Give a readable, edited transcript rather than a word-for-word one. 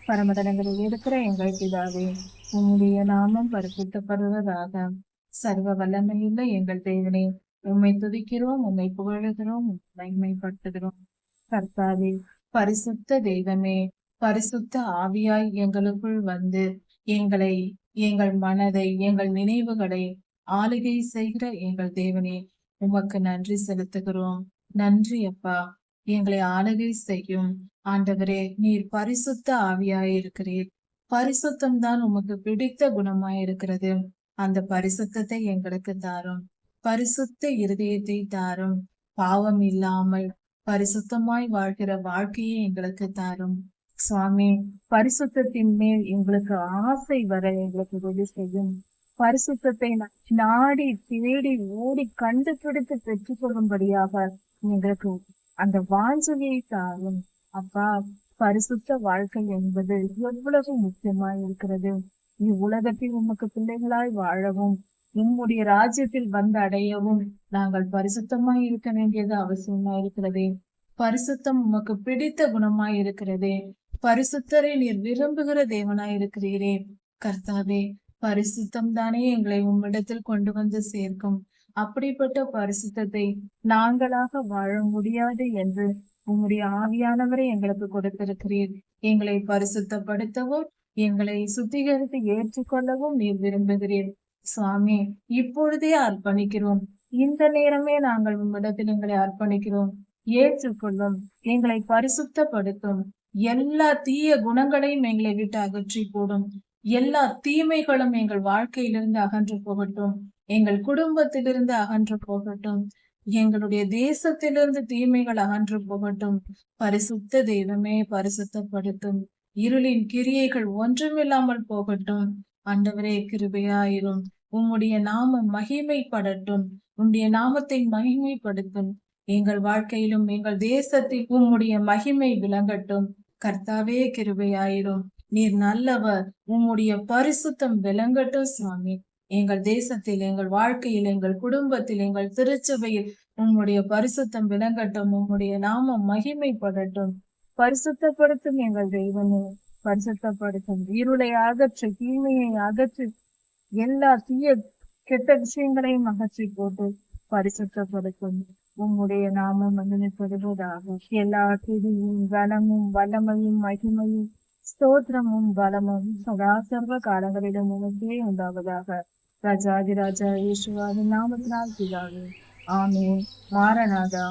பரமதனங்களில் இருக்கிற எங்கள் பிதாவே, உம்முடைய நாமம் பரிசுத்தப்படுவதாக. சர்வ வல்லமையுள்ள எங்கள் தேவனே, உம்மை துதிக்கிறோம், உம்மை புகழுகிறோம், உம்மை மகிமைப்படுத்துகிறோம். கர்த்தாவே, பரிசுத்த தெய்வமே, பரிசுத்த ஆவியாய் எங்களுக்குள் வந்து எங்களை, எங்கள் மனதை, எங்கள் நினைவுகளை ஆளுகை செய்கிற எங்கள் தேவனே, உமக்கு நன்றி செலுத்துகிறோம். நன்றி அப்பா. எங்களை ஆளுகை செய்யும் ஆண்டவரே, நீர் பரிசுத்த ஆவியாய் இருக்கிறீர். பரிசுத்தம் தான் உமக்கு பிடித்த குணமாய் இருக்கிறது. அந்த பரிசுத்தத்தை எங்களுக்கு தாரும். பரிசுத்த இருதயத்தை தாரும். பாவம் இல்லாமல் பரிசுத்தமாய் வாழ்கிற வாழ்க்கையை எங்களுக்கு தாரும். சுவாமி, பரிசுத்தத்தின் மேல் எங்களுக்கு ஆசை வர எங்களுக்கு உதவி செய்யும். பரிசுத்தத்தை நாடி தேடி ஓடி கண்டுபிடித்து பெற்றுக் கொள்ளும்படியாக எங்களுக்கு அந்த வாஞ்சையை தாரும். அப்பா, பரிசுத்த வாழ்க்கை என்பது எவ்வளவு முக்கியமாய் இருக்கிறது. இவ்வுலகத்தில் உமக்கு பிள்ளைகளாய் வாழவும், உம்முடைய ராஜ்யத்தில் வந்து அடையவும் நாங்கள் பரிசுத்தமாய் இருக்க வேண்டியது அவசியமாய் இருக்கிறதே. பரிசுத்தம் உமக்கு பிடித்த குணமாய் இருக்கிறதே. பரிசுத்தரை நீர் விரும்புகிற தேவனாய் இருக்கிறீரே. கர்த்தாவே, பரிசுத்தம் தானே எங்களை உம்மிடத்தில் கொண்டு வந்து சேர்க்கும். அப்படிப்பட்ட பரிசுத்தத்தை நாங்களாக வாழ முடியாது என்று உம்முடைய ஆவியானவரை எங்களுக்கு கொடுத்திருக்கிறீர். எங்களை பரிசுத்தப்படுத்தவும், எங்களை சுத்திகரித்து ஏற்றுக்கொள்ளவும் நீர் விரும்புகிறீர். சுவாமி, இப்பொழுதே அர்ப்பணிக்கிறோம். இந்த நேரமே நாங்கள் உம்மிடத்தில் எங்களை அர்ப்பணிக்கிறோம். ஏற்றுக்கொள்ளும், எங்களை பரிசுத்தப்படுத்தும். எல்லா தீய குணங்களையும் எங்களை விட்டு அகற்றி போடும். எல்லா தீமைகளும் எங்கள் வாழ்க்கையிலிருந்து அகன்று போகட்டும். எங்கள் குடும்பத்திலிருந்து அகன்று போகட்டும். எங்களுடைய தேசத்திலிருந்து தீமைகள் அகன்று போகட்டும். பரிசுத்த தெய்வமே, பரிசுத்தப்படுத்தும். இருளின் கிரியைகள் ஒன்றுமில்லாமல் போகட்டும். ஆண்டவரே, கிருபையாயிரும். உம்முடைய நாமம் மகிமைப்படட்டும். உம்முடைய நாமத்தை மகிமைப்படுத்தும். எங்கள் வாழ்க்கையிலும் எங்கள் தேசத்தில் உம்முடைய மகிமை விளங்கட்டும். கர்த்தாவே, கிருபையாயிரும். நீர் நல்லவர். உம்முடைய பரிசுத்தம் விளங்கட்டும் சுவாமி. எங்கள் தேசத்தில், எங்கள் வாழ்க்கையில், எங்கள் குடும்பத்தில், எங்கள் திருச்சபையில் உம்முடைய பரிசுத்தம் விளங்கட்டும். உம்முடைய நாமம் மகிமைப்படட்டும். பரிசுத்தப்படுத்தும் எங்கள் தெய்வமே, பரிசுத்தப்படுத்தும். இருளை அகற்று, தீமையை அகற்று, எல்லா தீய கெட்ட விஷயங்களையும் அகற்றி போட்டு பரிசுத்தப்படுத்தும். உம்முடைய நாமம் மகிமைப்படுவதாக. எல்லா துதியும் கனமும் வல்லமையும் மகிமையும் ஸ்தோத்திரமும் பலமும் சதா சர்வ காலங்களிலும் உமக்கே உண்டாவதாக. ராஜாதி ராஜா இயேசுவின் நாமத்தினால் பிதாவே, ஆமென். மாரநாதா.